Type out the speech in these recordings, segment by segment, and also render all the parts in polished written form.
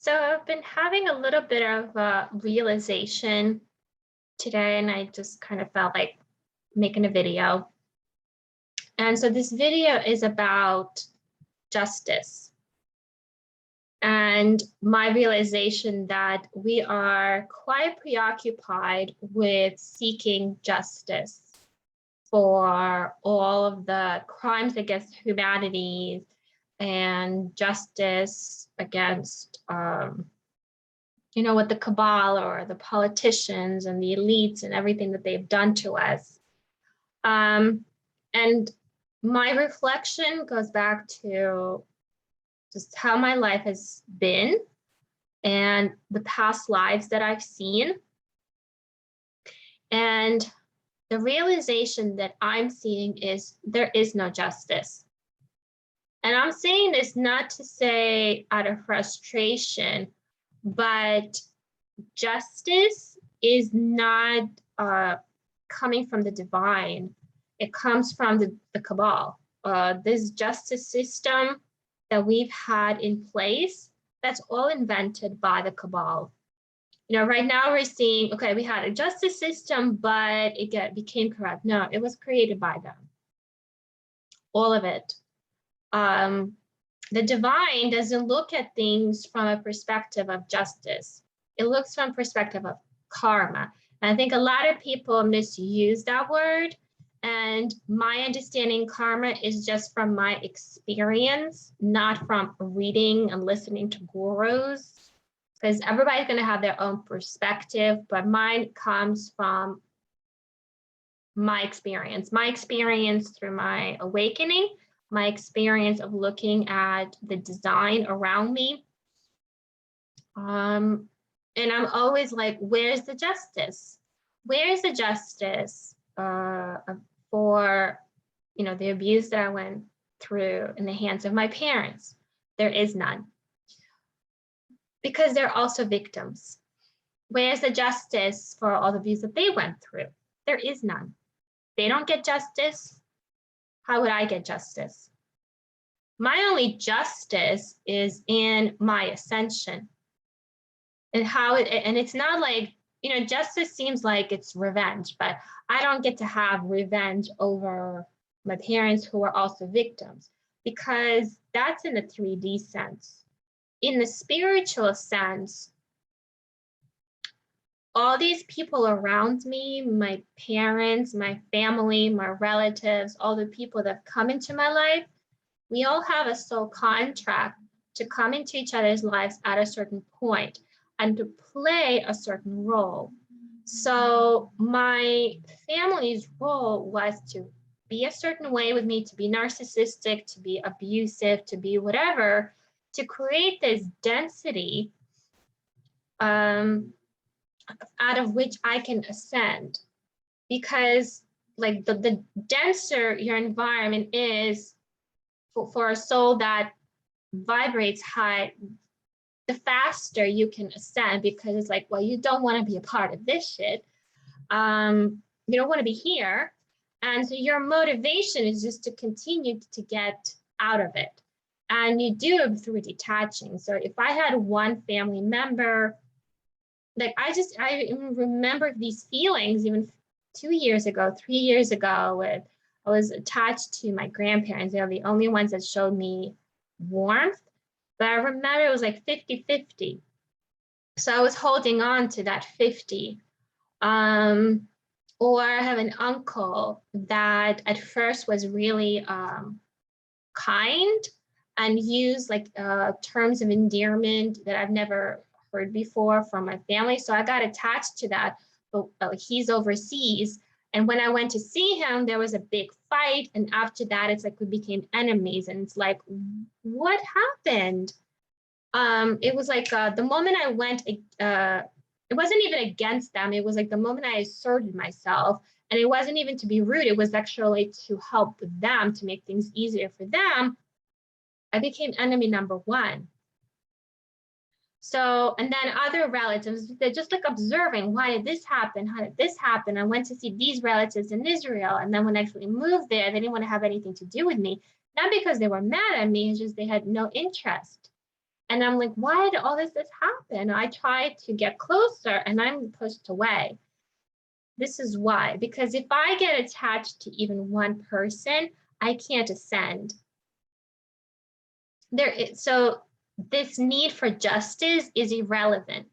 So I've been having a little bit of a realization today, and I just kind of felt like making a video. And so this video is about justice and my realization that we are quite preoccupied with seeking justice for all of the crimes against humanity and justice against what the cabal or the politicians and the elites and everything that they've done to us. And my reflection goes back to just how my life has been and the past lives that I've seen. And the realization that I'm seeing is there is no justice. And I'm saying this not to say out of frustration, but justice is not coming from the divine. It comes from the cabal. This justice system that we've had in place, that's all invented by the cabal. Right now we're seeing, okay, we had a justice system, but it became corrupt. No, it was created by them. All of it. The divine doesn't look at things from a perspective of justice. It looks from perspective of karma. And I think a lot of people misuse that word. And my understanding karma is just from my experience, not from reading and listening to gurus, because everybody's going to have their own perspective, but mine comes from my experience through my awakening, my experience of looking at the design around me. And I'm always like, where's the justice? Where's the justice for, the abuse that I went through in the hands of my parents? There is none. Because they're also victims. Where's the justice for all the abuse that they went through? There is none. They don't get justice. How would I get justice? My only justice is in my ascension. And it's not like, justice seems like it's revenge, but I don't get to have revenge over my parents who are also victims, because that's in the 3D sense. In the spiritual sense, all these people around me, my parents, my family, my relatives, all the people that have come into my life, we all have a soul contract to come into each other's lives at a certain point and to play a certain role. So my family's role was to be a certain way with me, to be narcissistic, to be abusive, to be whatever, to create this density out of which I can ascend. Because like the denser your environment is for a soul that vibrates high, the faster you can ascend, because it's like, well, you don't want to be a part of this shit. You don't want to be here. And so your motivation is just to continue to get out of it. And you do it through detaching. So if I had one family member, like I remember these feelings even 2 years ago, 3 years ago, when I was attached to my grandparents. They were the only ones that showed me warmth. But I remember it was like 50-50. So I was holding on to that 50. Or I have an uncle that at first was really kind and used like terms of endearment that I've never heard before from my family. So I got attached to that, but he's overseas. And when I went to see him, there was a big fight. And after that, it's like we became enemies. And it's like, what happened? It was like the moment I went, it wasn't even against them. It was like the moment I asserted myself. And it wasn't even to be rude. It was actually to help them, to make things easier for them. I became enemy number one. So, and then other relatives, they're just like observing, why did this happen? How did this happen? I went to see these relatives in Israel. And then when I actually moved there, they didn't want to have anything to do with me. Not because they were mad at me, it's just they had no interest. And I'm like, why did all this happen? I try to get closer and I'm pushed away. This is why, because if I get attached to even one person, I can't ascend. So this need for justice is irrelevant.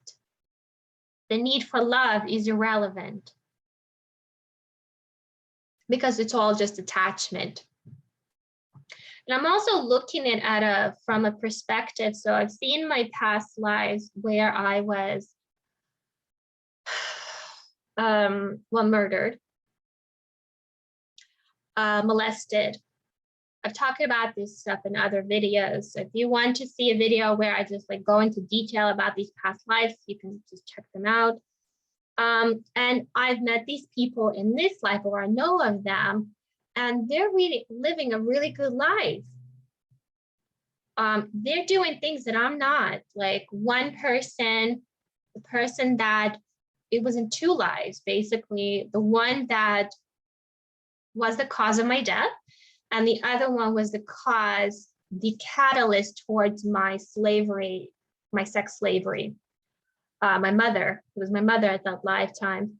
The need for love is irrelevant because it's all just attachment. And I'm also looking at it from a perspective. So I've seen my past lives where I was murdered, molested. I've talked about this stuff in other videos. So if you want to see a video where I just like go into detail about these past lives, you can just check them out. And I've met these people in this life, or I know of them, and they're really living a really good life. They're doing things that I'm not. Like one person, the person that it was in two lives, basically, the one that was the cause of my death, and the other one was the cause, the catalyst towards my slavery, my sex slavery. My mother, it was my mother at that lifetime.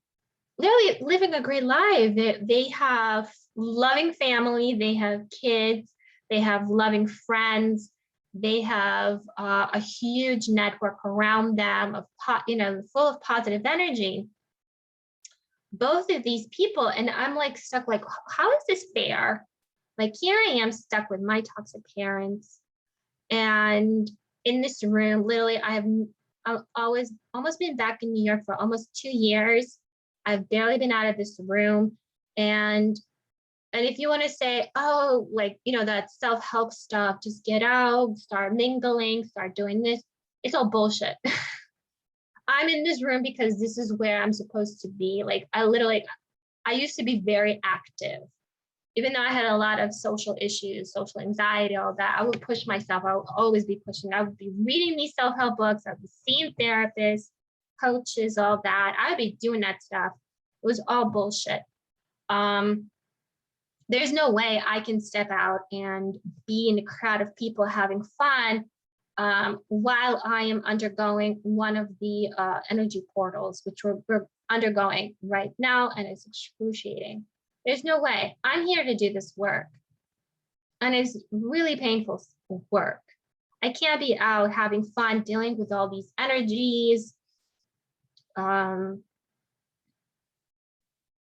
They're living a great life. They have loving family, they have kids, they have loving friends, they have a huge network around them of, full of positive energy. Both of these people, and I'm like stuck, like, how is this fair? Like here I am stuck with my toxic parents, and in this room, literally, I've almost been back in New York for almost 2 years. I've barely been out of this room, and if you want to say, oh, like, that self-help stuff, just get out, start mingling, start doing this, it's all bullshit. I'm in this room because this is where I'm supposed to be. Like I used to be very active. Even though I had a lot of social issues, social anxiety, all that, I would push myself. I would always be pushing. I would be reading these self-help books. I would be seeing therapists, coaches, all that. I would be doing that stuff. It was all bullshit. There's no way I can step out and be in a crowd of people having fun while I am undergoing one of the energy portals, which we're undergoing right now, and it's excruciating. There's no way. I'm here to do this work. And it's really painful work. I can't be out having fun dealing with all these energies.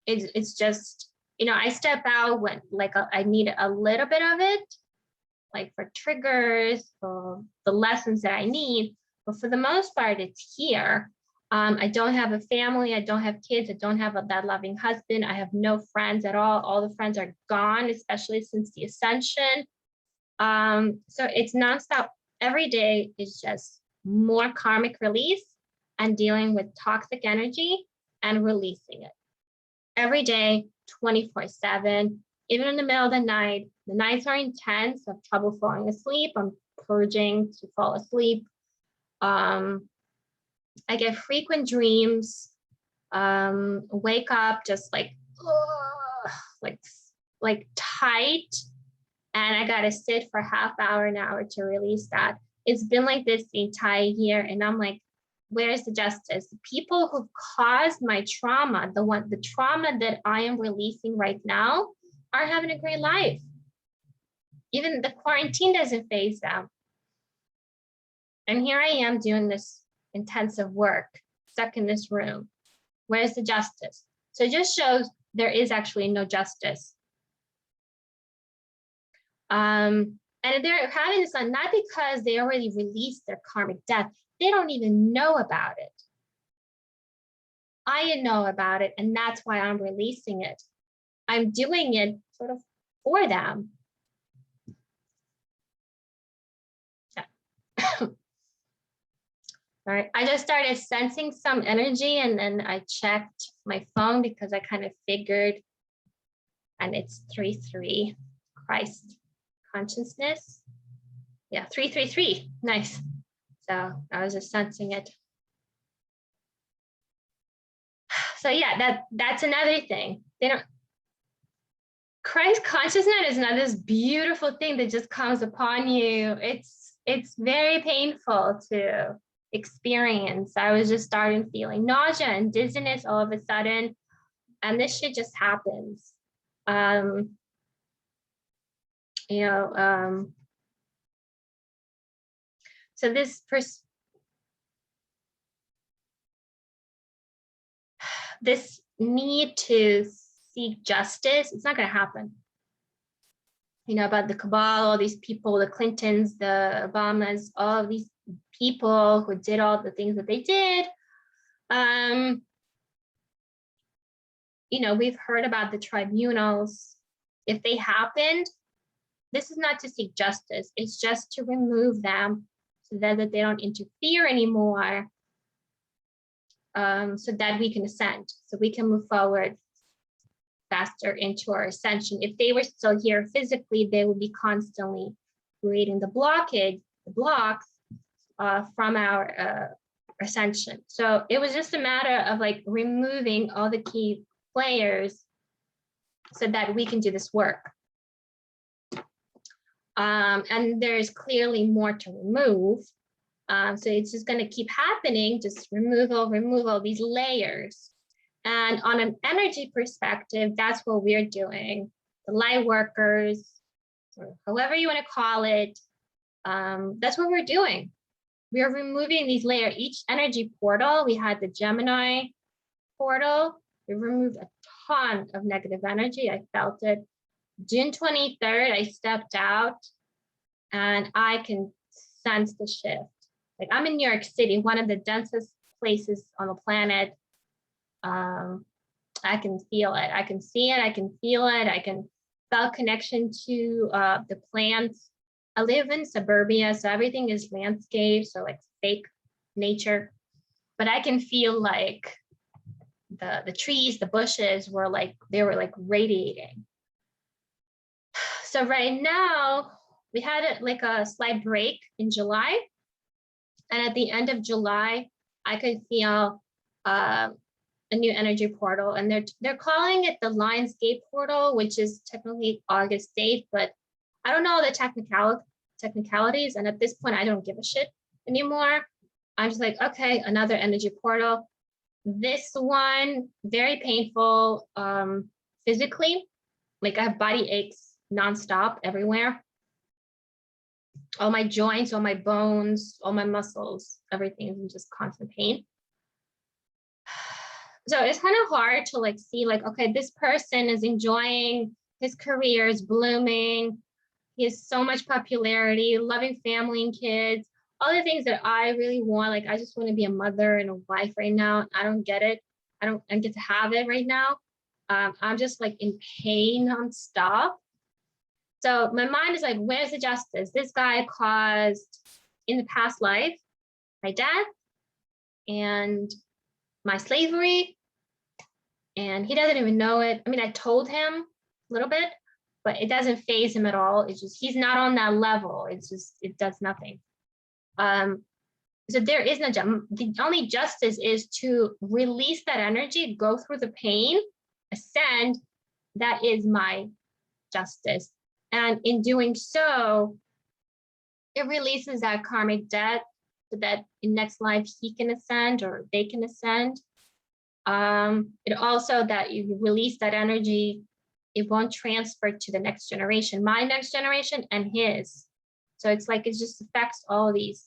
It's just, I step out when I need a little bit of it, like for triggers, for the lessons that I need. But for the most part, it's here. I don't have a family. I don't have kids. I don't have that loving husband. I have no friends at all. All the friends are gone, especially since the ascension. So it's nonstop. Every day is just more karmic release and dealing with toxic energy and releasing it. Every day, 24/7, even in the middle of the night. The nights are intense. I have trouble falling asleep. I'm purging to fall asleep. I get frequent dreams, wake up just like tight, and I gotta sit for an hour to release that. It's been like this the entire year, and I'm like, where's the justice? The people who caused my trauma, the trauma that I am releasing right now, are having a great life. Even the quarantine doesn't faze them. And here I am doing this intensive work, stuck in this room. Where's the justice? So it just shows there is actually no justice. And they're having this on not because they already released their karmic death. They don't even know about it. I know about it, and that's why I'm releasing it. I'm doing it sort of for them. All right, I just started sensing some energy, and then I checked my phone because I kind of figured, and it's 3-3, Christ consciousness. Yeah, 3-3-3, nice. So I was just sensing it. So yeah, that's another thing. Christ consciousness is not this beautiful thing that just comes upon you. It's very painful to experience. I was just starting feeling nausea and dizziness all of a sudden, and this shit just happens. You know, so this need to seek justice, it's not going to happen. You know, about the cabal, all these people, the Clintons, the Obamas, all of these people who did all the things that they did. You know, we've heard about the tribunals. If they happened, this is not to seek justice. It's just to remove them so that they don't interfere anymore, so that we can ascend, so we can move forward faster into our ascension. If they were still here physically, they would be constantly creating the blocks from our ascension. So it was just a matter of like removing all the key players so that we can do this work. And there's clearly more to remove. So it's just going to keep happening, just removal, these layers. And on an energy perspective, that's what we're doing. The light workers, or however you want to call it, that's what we're doing. We are removing these layers. Each energy portal, we had the Gemini portal. We removed a ton of negative energy. I felt it. June 23rd, I stepped out and I can sense the shift. Like, I'm in New York City, one of the densest places on the planet. I can feel it. I can see it. I can feel it. I can feel connection to the plants. I live in suburbia, so everything is landscape, so like fake nature. But I can feel like the trees, the bushes were like, they were like radiating. So right now, we had like a slight break in July. And at the end of July, I could feel a new energy portal, and they're calling it the Lionsgate portal, which is technically August 8th, but I don't know the technicalities. And at this point, I don't give a shit anymore. I'm just like, okay, another energy portal. This one, very painful physically. Like, I have body aches nonstop everywhere. All my joints, all my bones, all my muscles, everything is in just constant pain. So it's kind of hard to like see like, okay, this person is enjoying his career, is blooming. He has so much popularity, loving family and kids, all the things that I really want. Like, I just want to be a mother and a wife right now. I don't get it. I don't get to have it right now. I'm just like in pain nonstop. So my mind is like, where's the justice? This guy caused in the past life my death and my slavery, and he doesn't even know it. I mean, I told him a little bit, but it doesn't faze him at all. It's just, he's not on that level. It's just, it does nothing. So there is no, the only justice is to release that energy, go through the pain, ascend. That is my justice. And in doing so, it releases that karmic debt so that in next life he can ascend or they can ascend. It also that you release that energy, it won't transfer to the next generation, my next generation and his. So it's like, it just affects all of these.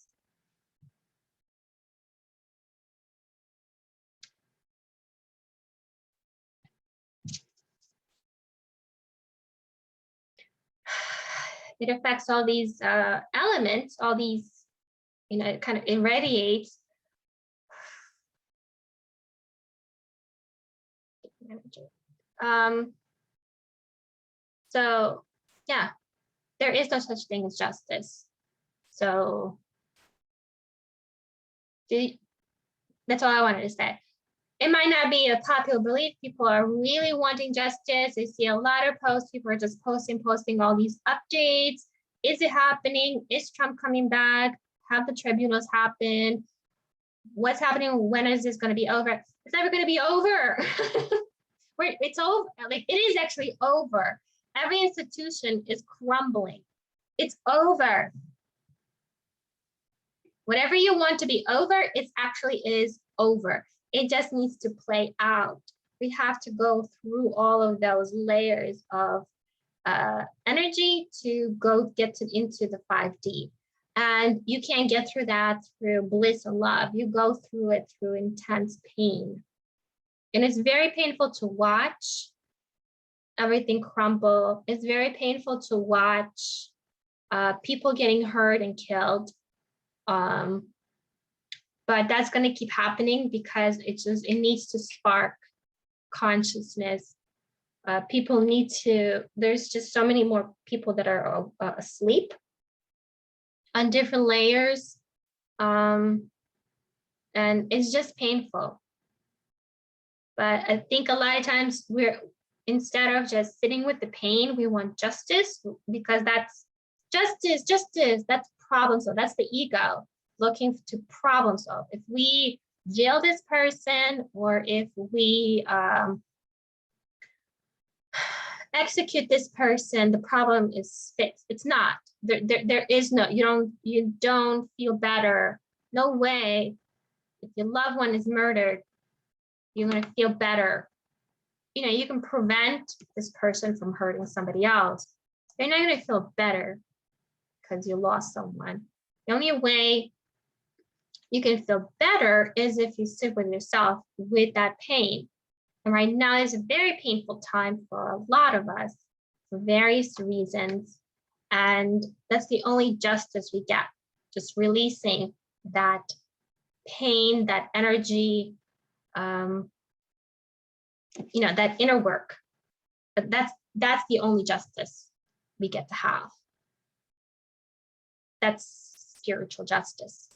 It affects all these elements, all these, you know, it kind of irradiates. So yeah, there is no such thing as justice. So that's all I wanted to say. It might not be a popular belief. People are really wanting justice. I see a lot of posts. People are just posting all these updates. Is it happening? Is Trump coming back? Have the tribunals happen? What's happening? When is this going to be over? It's never going to be over. It's over. Like, it is actually over. Every institution is crumbling. It's over. Whatever you want to be over, it actually is over. It just needs to play out. We have to go through all of those layers of energy to go get into the 5D. And you can't get through that through bliss and love. You go through it through intense pain. And it's very painful to watch everything crumble. It's very painful to watch people getting hurt and killed. But that's going to keep happening because it needs to spark consciousness. People need to, there's just so many more people that are asleep on different layers. And it's just painful. But I think a lot of times instead of just sitting with the pain, we want justice, because that's justice, that's problem solve. That's the ego looking to problem solve. If we jail this person, or if we execute this person, the problem is fixed. It's not. There is no, you don't feel better. No way. If your loved one is murdered, you're going to feel better. You can prevent this person from hurting somebody else. You're not going to feel better because you lost someone. The only way you can feel better is if you sit with yourself with that pain. And right now is a very painful time for a lot of us for various reasons. And that's the only justice we get, just releasing that pain, that energy, that inner work. But that's the only justice we get to have. That's spiritual justice.